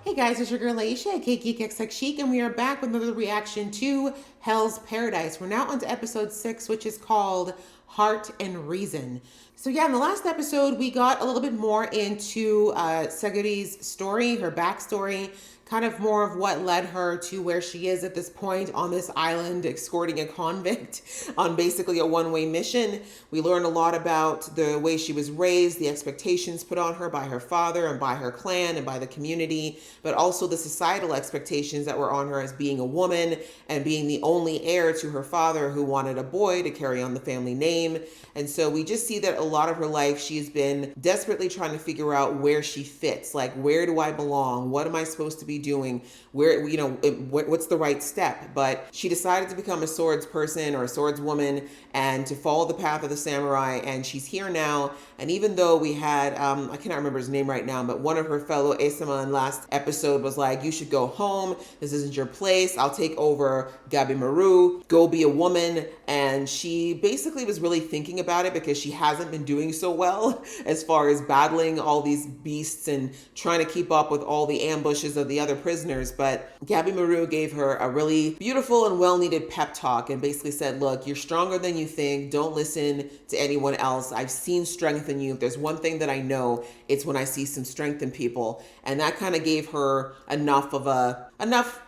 Hey guys, it's your girl Aisha at KGeekX Chic, and we are back with another reaction to Hell's Paradise. We're now on to episode 6, which is called Heart and Reason. So yeah, in the last episode, we got a little bit more into Seguri's story, her backstory, kind of more of what led her to where she is at this point on this island, escorting a convict on basically a one-way mission. We learned a lot about the way she was raised, the expectations put on her by her father and by her clan and by the community, but also the societal expectations that were on her as being a woman and being the only heir to her father who wanted a boy to carry on the family name. And so we just see that a lot of her life, she's been desperately trying to figure out where she fits. Like, where do I belong? What am I supposed to be doing? Where, you know, what's the right step? But she decided to become a swords person or a swords woman and to follow the path of the samurai. And she's here now. And even though we had, I cannot remember his name right now, but one of her fellow Esama in last episode was like, you should go home. This isn't your place. I'll take over Gabimaru. Go be a woman. And she basically was really thinking about it because she hasn't been doing so well as far as battling all these beasts and trying to keep up with all the ambushes of the other prisoners. But Gabimaru gave her a really beautiful and well-needed pep talk and basically said, look, you're stronger than you think. Don't listen to anyone else. I've seen strength in you. If there's one thing that I know, it's when I see some strength in people. And that kind of gave her enough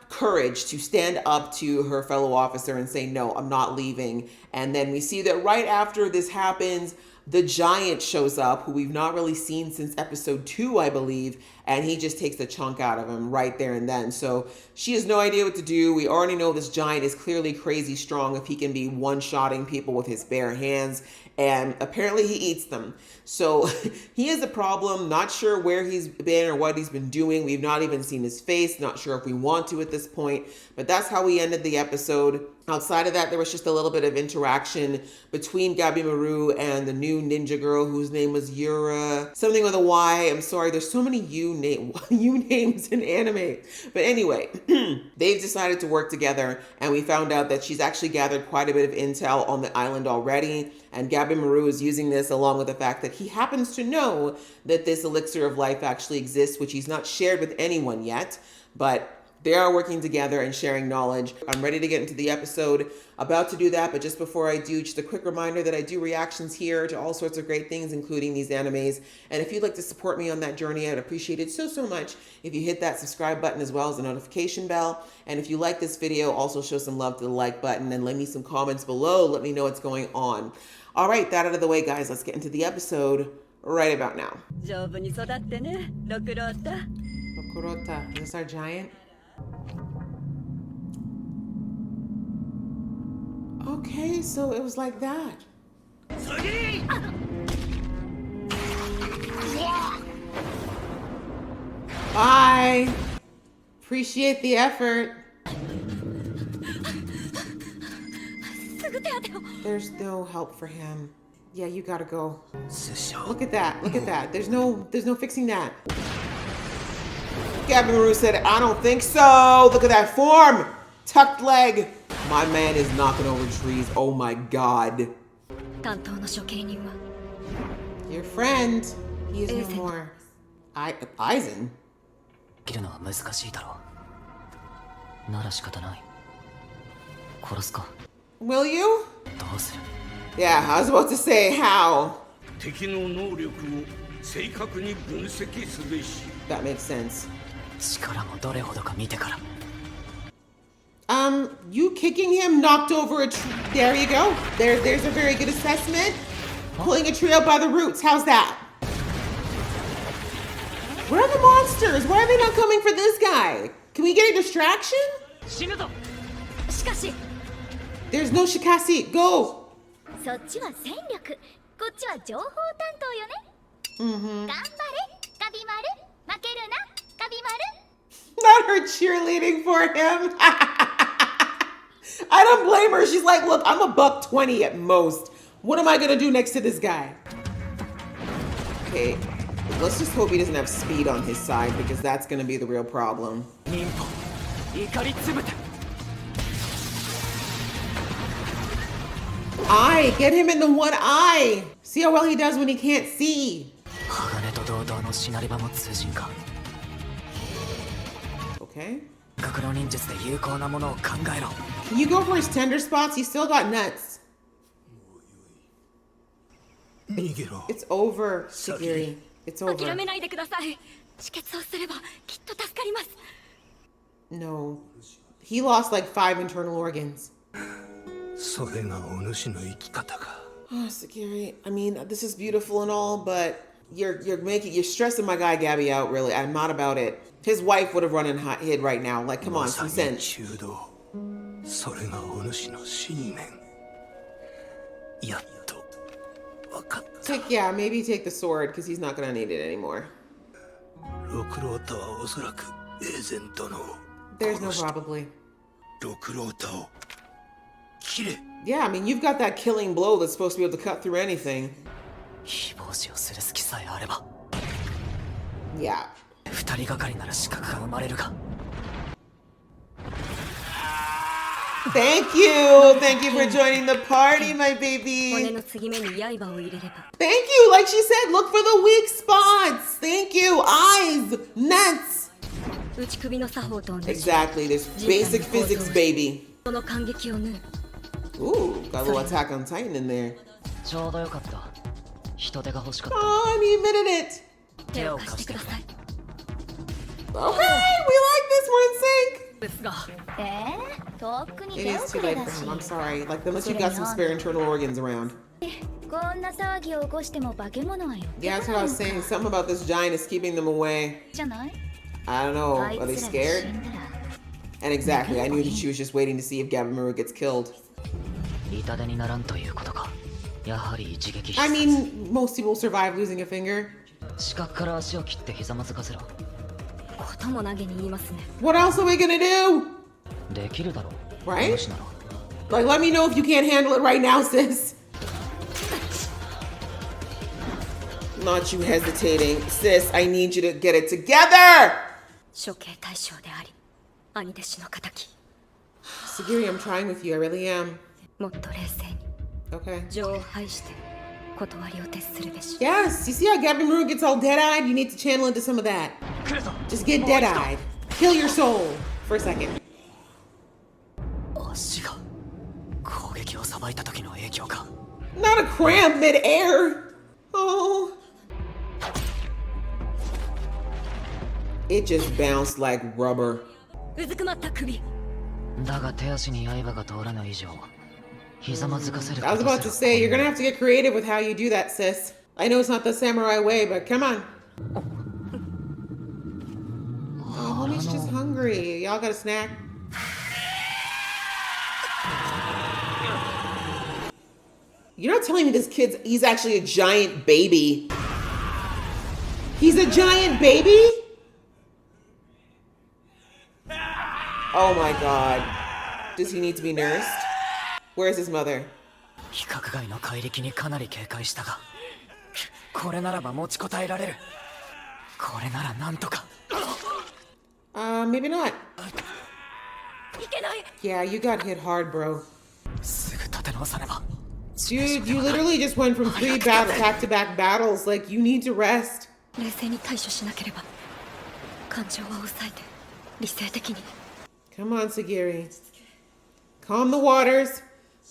courage to stand up to her fellow officer and say, no, I'm not leaving. And then we see that right after this happens, the giant shows up, who we've not really seen since episode 2, I believe, and he just takes a chunk out of him right there and then. So she has no idea what to do. We already know this giant is clearly crazy strong if he can be one-shotting people with his bare hands, and apparently he eats them. So he is a problem, not sure where he's been or what he's been doing. We've not even seen his face, not sure if we want to at this point, but that's how we ended the episode. Outside of that, there was just a little bit of interaction between Gabimaru and the new ninja girl whose name was Yura, something with a Y. I'm sorry, there's so many U names in anime. But anyway, they've decided to work together, and we found out that she's actually gathered quite a bit of intel on the island already. And Gabimaru is using this along with the fact that he happens to know that this elixir of life actually exists, which he's not shared with anyone yet, but they are working together and sharing knowledge. I'm ready to get into the episode, about to do that, but just before I do, just a quick reminder that I do reactions here to all sorts of great things, including these animes. And if you'd like to support me on that journey, I'd appreciate it so much if you hit that subscribe button as well as the notification bell. And if you like this video, also show some love to the like button and leave me some comments below. Let me know what's going on. All right, that out of the way, guys, let's get into the episode right about now. Rokurota, is this our giant? Okay, so it was like that. Bye. Appreciate the effort. There's no help for him. Yeah, you gotta go. Look at that. Look at that. There's no fixing that. Gabimaru said, I don't think so. Look at that form. Tucked leg. My man is knocking over trees. Oh my God. Your friend. He is no more. Aizen? Will you? Yeah, I was about to say how. That makes sense. You kicking him knocked over a tree. There you go. There's a very good assessment. Pulling a tree up by the roots. How's that? Where are the monsters? Why are they not coming for this guy? Can we get a distraction? There's no shikasi. Go. Not her cheerleading for him. I don't blame her. She's like, look, I'm a $120 at most. What am I gonna do next to this guy? Okay, let's just hope he doesn't have speed on his side, because that's gonna be the real problem. Eye, get him in the one eye. See how well he does when he can't see. Okay. 格の忍術で有効なものを考えろ。 Can you go for his tender spots? He's still got nuts. 逃げろ。 It's over, Sagiri. It's over. 諦めないでください。止血をすればきっと助かります。 No. He lost like 5 internal organs. それがお主の生き方か。 Oh, Sagiri. I mean, this is beautiful and all, but you're stressing my guy Gabby out, really. I'm not about it. His wife would have run and hid right now. Like, come on, ま some さに sense. 中道。それがお主の信念。やっと分かった。 Yeah, maybe take the sword, because he's not gonna need it anymore. 六郎太はおそらくエーゼン殿を There's no 殺した。 probably. 六郎太を切れ。 Yeah, I mean, you've got that killing blow that's supposed to be able to cut through anything. 非防止をする隙さえあれば Yeah. 二人がかりなら資格が生まれるが Thank you! Thank you for joining the party, my 骨 baby! の継ぎ目に刃を入れれば Thank you! Like she said, look for the weak spots! Thank you! Eyes! Nuts! 打ち首の作法と同じ Exactly, this basic physics, baby. その感激を縫う Ooh, got a little Attack on Titan in there. ちょうどよかった人手が欲しかっ Oh, and he admitted it! 手を貸してください Okay, we like this, we're in sync! ですがとっくに It 手 is 遅 too れ late だ for し him, I'm sorry. Like, unless you got some spare internal organs around. こんな騒ぎを起こしても化け物はよ Yeah, that's what I was saying. Something about this giant is keeping them away. じゃない I don't know. あい Are they つらが死 scared? んだら And exactly, I knew that she was just waiting to see if Gabimaru gets killed. 痛手にならんということかやはり一撃必 I 殺 mean, most people survive losing a finger. 視覚から足を切ってひざまずかせろことも投げに言いますね What else are we gonna do? できるだろう Right? お主なら Like, let me know if you can't handle it right now, sis. Not you hesitating. Sis, I need you to get it together! 処刑対象であり兄弟子の敵 Sagiri, I'm trying with you. I really am. もっと冷静に Okay. 情を排して断りを徹するべし Yes, you see how Gabimaru gets all dead-eyed? You need to channel into some of that. 来るぞ Just get dead-eyed. Kill your soul for a second. 足が攻撃をさばいた時の影響か Not a cramp mid-air. Oh. It just bounced like rubber. うずくまった首だが手足に刃が通らぬ以上ひざまずかせる I was こと about to すら say, you're gonna have to get creative with how you do that, sis. I know it's not the samurai way, but come on. Oh, homie's just hungry. Y'all got a snack? You're not telling me he's actually a giant baby. He's a giant baby? Oh my god. Does he need to be nursed? Where's his mother? 規格外の怪力にかなり警戒したがこれならば持ちこたえられるこれならなんとか Maybe not. いけない Yeah, you got hit hard, bro. すぐ立て直さねば Dude, you literally just went from 3 back-to-back battles. Like, you need to rest. 冷静に対処しなければ感情は抑えて理性的に Come on, Sagiri. Calm the waters.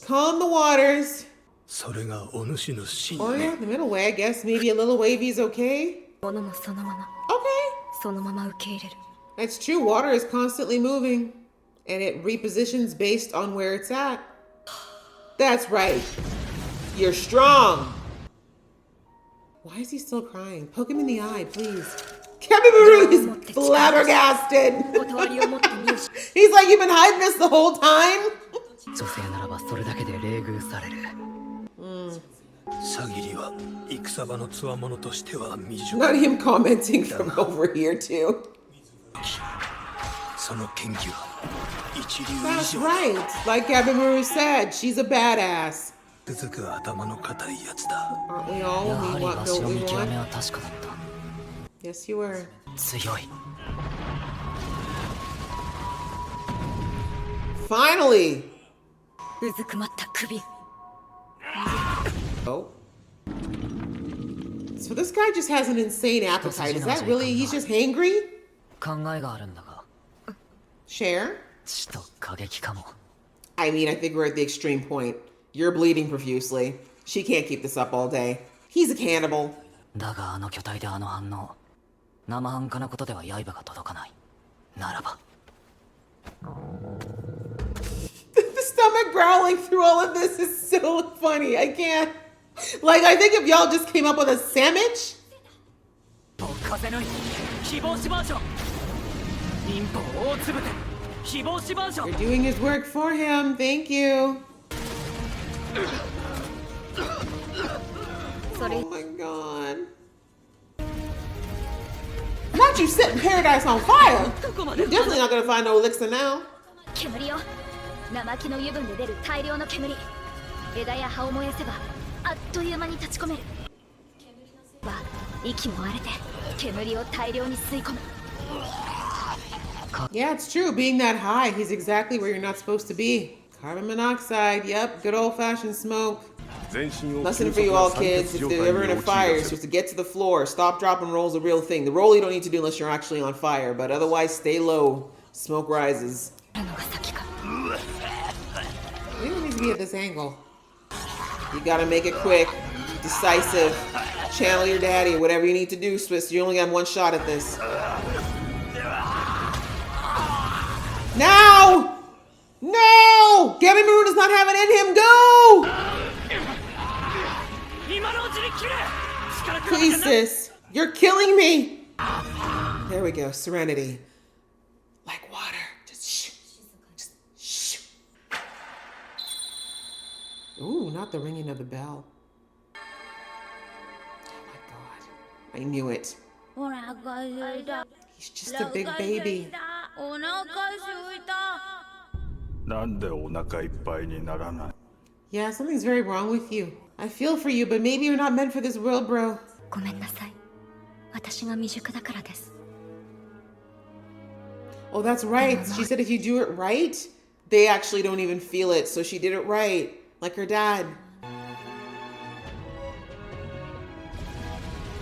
Calm the waters. それがお主の信 Or 念。 yeah, the middle way, I guess. Maybe a little wavy is okay. 物もそのまま Okay. そのまま受け入れる That's true. Water is constantly moving. And it repositions based on where it's at. That's right. You're strong. Why is he still crying? Poke him in the eye, please. Kabimaru is flabbergasted. 断りを持って入手 He's like, you've been hiding this the whole time? 女性ならばそれだけで冷遇されるサギリは戦場の強者としては未熟。 Not him commenting from over here, too. その剣技は一流以 That's 上。 right. Like Kabimaru said, she's a badass. 続く頭の固いやつだ。 Aren't we all や when は we り want わし what の we 見極め want? は確かだった Yes, you were. 強い Finally! うずくまった首 Oh. So this guy just has an insane appetite. Is that really, he's just hangry? 考えがあるんだが Share? 血と過激かも。 I mean, I think we're at the extreme point. You're bleeding profusely. She can't keep this up all day. He's a cannibal. だがあの巨体であの反応。生半可なことでは刃が届かない。ならば。The stomach growling through all of this is so funny. I can't. Like, I think if y'all just came up with a sandwich. 風の希望死バージョン。忍法大粒で希望死バージョン。 You're doing his work for him. Thank you. それ Oh my god. Not you setting paradise on fire. You're definitely not gonna find no elixir now. 煙よ。生木の油分で出る大量の煙。枝や葉を燃やせばあっという間に立ち込める。は息も荒れて煙を大量に吸い込む。 Yeah, it's true. Being that high, he's exactly where you're not supposed to be. Carbon monoxide. Yep, good old-fashioned smoke. Lesson for you all kids. If you're ever in a fire, you're supposed to get to the floor. Stop, drop, and roll's a real thing. The roll you don't need to do unless you're actually on fire, but otherwise stay low. Smoke rises. のが先か。 We don't need to be at this angle. You gotta make it quick, decisive. Channel your daddy, whatever you need to do, Swiss. You only have one shot at this. Now! No! Gabby Maroon does not have it in him. Go! 今のうちに切れ。力比べ Please, じゃない。 sis. You're killing me. There we go. Serenity. Like water. Just shh. Just shh. Ooh, not the ringing of the bell. Oh my god. I knew it. お腹すいた。 He's just a big baby. お腹すいた。なんでお腹いっぱいにならない？ Yeah, something's very wrong with you. I feel for you, but maybe you're not meant for this world, bro. ごめんなさい。私が未熟だからです。 Oh, that's right. She said if you do it right, they actually don't even feel it. So she did it right, like her dad.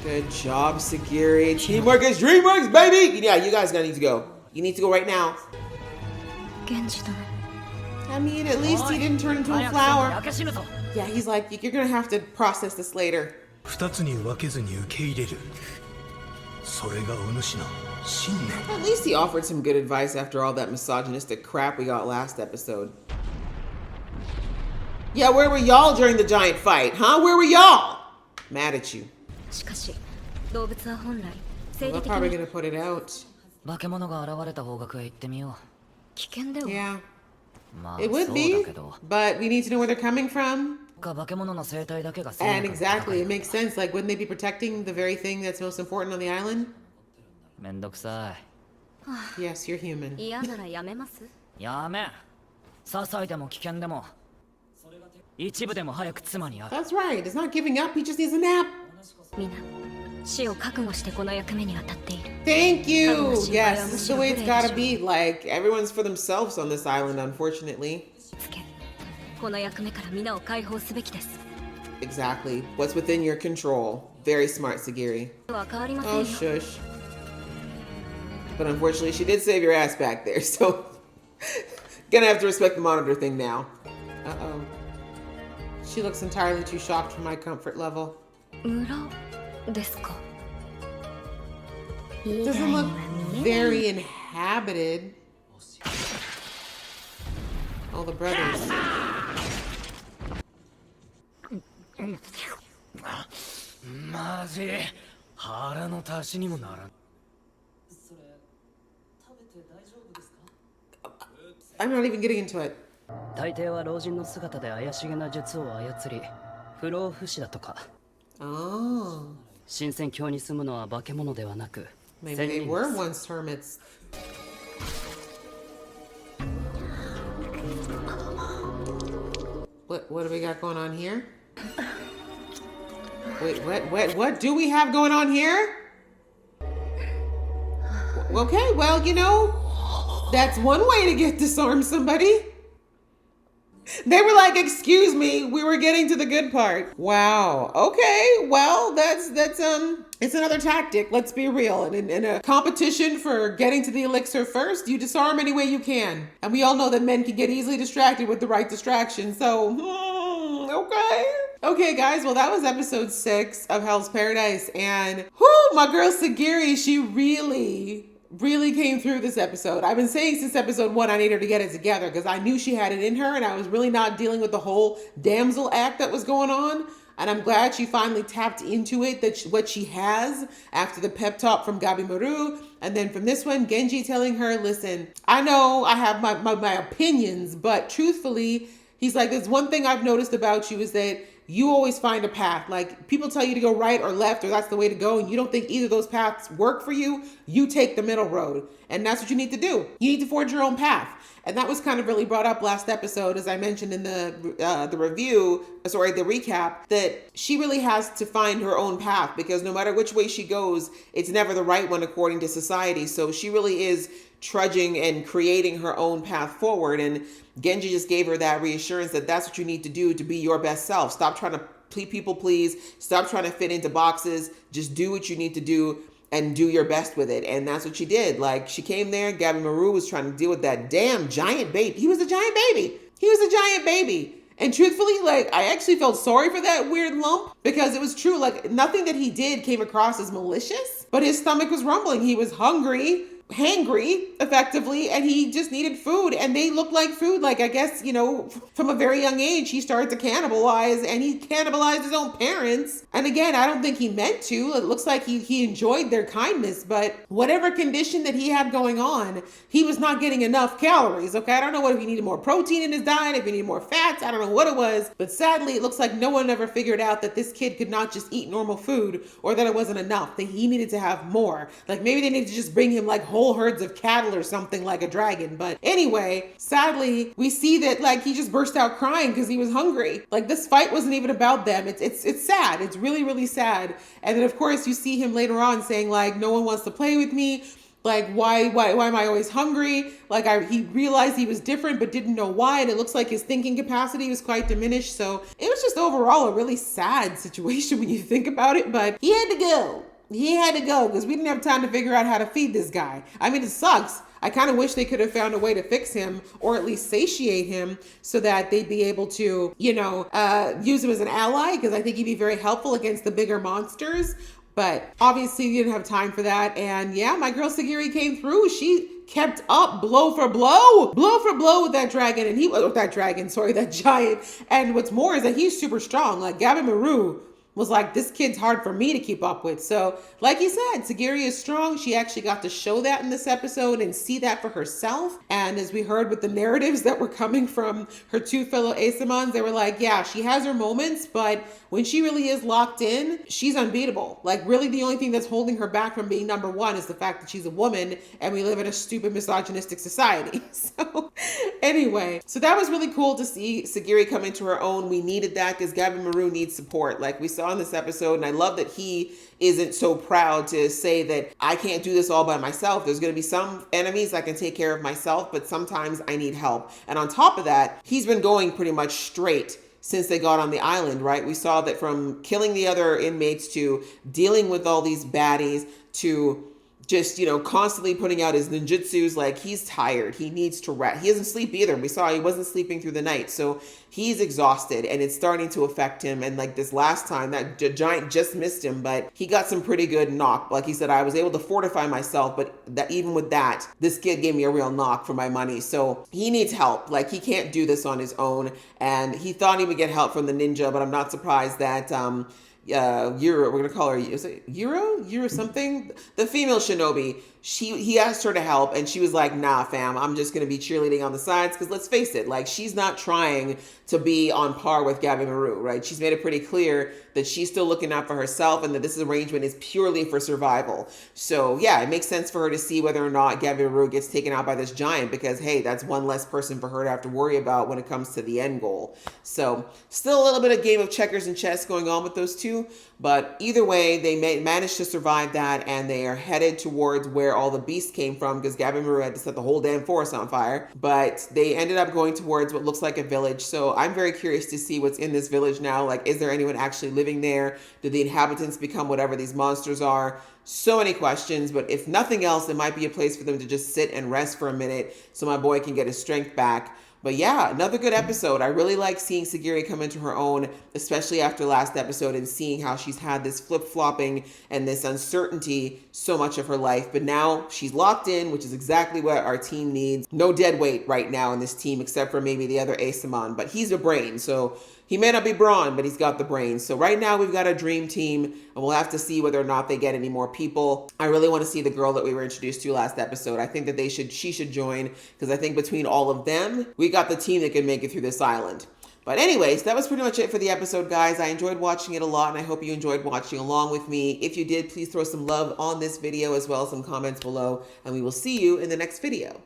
Good job, Sagiri. Teamwork is dreamworks, baby! Yeah, you guys gotta need to go. You need to go right now. 源氏殿。 I mean, at least he didn't turn into a 早くせんと flower. 焼け死ぬぞ。 Yeah, he's like, you're gonna have to process this later. 二つに分けずに受け入れる。それがお主の信念。 At least he offered some good advice after all that misogynistic crap we got last episode. Yeah, where were y'all during the giant fight, huh? Where were y'all? Mad at you. しかし動物は本来生 They're 理的 probably に gonna put it out. 化け物が現れた方角へ行ってみよ危険では。 Yeah, う。まあ it そう would だ be, けど。 but we need to know where they're coming from. 化け物の生態だけが正 And 義 exactly, it makes sense. Like, wouldn't they be protecting the very thing that's most important on the island? めんどくさ Yes, you're human. 嫌ならやめます。い。やめ。些細でも危険でも。一部でも早く妻に会う。 That's right. It's not giving up. He just needs a nap. みんな死を覚悟してこの役目に当たっている。 Thank you. Otherwise, Yes, you this is the way it's gotta be. Like, everyone's for themselves on this island, unfortunately. つけこの役目から皆を解放すべきです。 Exactly. What's within your control. Very smart, Sagiri. は変わりません Oh, よ。 shush. But unfortunately, she did save your ass back there, so gonna have to respect the monitor thing now. Uh-oh. She looks entirely too shocked for my comfort level. 村ですか。 It doesn't look very inhabited. Oh, the brothers. マジ腹の足しにもならん。 I'm not even getting into it. 大抵は老人の姿で怪しげな術を操り不老不死だとか。 Oh. 神仙境に住むのは化け物ではなく Maybe 仙 they 人 were です once hermits. What do we got going on here? Wait, what do we have going on here? Okay, well, you know, that's one way to get disarm somebody. They were like, excuse me, we were getting to the good part. Wow. Okay. Well, that's it's another tactic. Let's be real. And in a competition for getting to the elixir first, you disarm any way you can. And we all know that men can get easily distracted with the right distraction. So, okay. Okay, guys. Well, that was episode 6 of Hell's Paradise. And my girl Sagiri, she really came through this episode. I've been saying since episode 1 I need her to get it together because I knew she had it in her and I was really not dealing with the whole damsel act that was going on. And I'm glad she finally tapped into it, what she has after the pep talk from Gabi Maru. And then from this one, Genji telling her, listen, I know I have my opinions, but truthfully, he's like, there's one thing I've noticed about you is that you always find a path. Like, people tell you to go right or left, or that's the way to go, and you don't think either of those paths work for you, you take the middle road. And that's what you need to do. You need to forge your own path. And that was kind of really brought up last episode, as I mentioned in the recap, that she really has to find her own path, because no matter which way she goes, it's never the right one according to society. So she really is trudging and creating her own path forward. And Genji just gave her that reassurance that that's what you need to do to be your best self. Stop trying to people please. Stop trying to fit into boxes. Just do what you need to do and do your best with it. And that's what she did. Like, she came there, Gabi Maru was trying to deal with that damn giant baby. He was a giant baby. And truthfully, like, I actually felt sorry for that weird lump, because it was true. Like, nothing that he did came across as malicious, but his stomach was rumbling. He was hangry, effectively, and he just needed food, and they looked like food. Like, I guess, from a very young age, he started to cannibalize, and he cannibalized his own parents. And again, I don't think he meant to. It looks like he enjoyed their kindness, but whatever condition that he had going on, he was not getting enough calories, okay? I don't know if he needed more protein in his diet, if he needed more fats, I don't know what it was, but sadly, it looks like no one ever figured out that this kid could not just eat normal food, or that it wasn't enough, that he needed to have more. Like, maybe they needed to just bring him like whole herds of cattle or something, like a dragon. But anyway, sadly, we see that like he just burst out crying because he was hungry. Like, this fight wasn't even about them. It's sad. It's really, really sad. And then of course you see him later on saying like, no one wants to play with me. Like, why am I always hungry? Like, he realized he was different, but didn't know why. And it looks like his thinking capacity was quite diminished. So it was just overall a really sad situation when you think about it, but he had to go. He had to go because we didn't have time to figure out how to feed this guy. I mean, it sucks. I kind of wish they could have found a way to fix him, or at least satiate him, so that they'd be able to, use him as an ally, because I think he'd be very helpful against the bigger monsters. But obviously we didn't have time for that. And yeah, my girl Sagiri came through. She kept up blow for blow with that dragon. And that giant. And what's more is that he's super strong. Like, Gabi Maru was like, this kid's hard for me to keep up with. So like you said, Sagiri is strong. She actually got to show that in this episode and see that for herself. And as we heard with the narratives that were coming from her two fellow Asamans, they were like, yeah, she has her moments, but when she really is locked in, she's unbeatable. Like, really the only thing that's holding her back from being number one is the fact that she's a woman and we live in a stupid misogynistic society. So anyway, so that was really cool to see Sagiri come into her own. We needed that because Gabi Maru needs support, like we saw in this episode. And I love that he isn't so proud to say that I can't do this all by myself. There's going to be some enemies I can take care of myself, but sometimes I need help. And on top of that, he's been going pretty much straight since they got on the island, right? We saw that from killing the other inmates to dealing with all these baddies to just, constantly putting out his ninjutsus. Like, he's tired. He needs to rest. He doesn't sleep either. We saw he wasn't sleeping through the night. So he's exhausted and it's starting to affect him. And like this last time, that giant just missed him, but he got some pretty good knock. Like he said, I was able to fortify myself, but that even with that, this kid gave me a real knock for my money. So he needs help. Like, he can't do this on his own. And he thought he would get help from the ninja, but I'm not surprised that, Yuro, we're gonna call her, is it Yuro something? The female shinobi, he asked her to help and she was like, nah fam, I'm just gonna be cheerleading on the sides, because let's face it, like, she's not trying to be on par with Gabi Maru, right? She's made it pretty clear that she's still looking out for herself and that this arrangement is purely for survival. So yeah, it makes sense for her to see whether or not Gabiru gets taken out by this giant, because hey, that's one less person for her to have to worry about when it comes to the end goal. So still a little bit of game of checkers and chess going on with those two, but either way, they managed to survive that, and they are headed towards where all the beasts came from, because Gabiru had to set the whole damn forest on fire. But they ended up going towards what looks like a village. So I'm very curious to see what's in this village now. Like, is there anyone actually living there? Do the inhabitants become whatever these monsters are? So many questions, but if nothing else, it might be a place for them to just sit and rest for a minute so my boy can get his strength back. But yeah, another good episode. I really like seeing Sagiri come into her own, especially after last episode, and seeing how she's had this flip-flopping and this uncertainty so much of her life. But now she's locked in, which is exactly what our team needs. No dead weight right now in this team, except for maybe the other Asaemon, but he's a brain, so he may not be brawn, but he's got the brain. So right now we've got a dream team, and we'll have to see whether or not they get any more people. I really want to see the girl that we were introduced to last episode. I think that she should join, because I think between all of them, we got the team that can make it through this island. But anyways, that was pretty much it for the episode, guys. I enjoyed watching it a lot, and I hope you enjoyed watching along with me. If you did, please throw some love on this video as well as some comments below, and we will see you in the next video.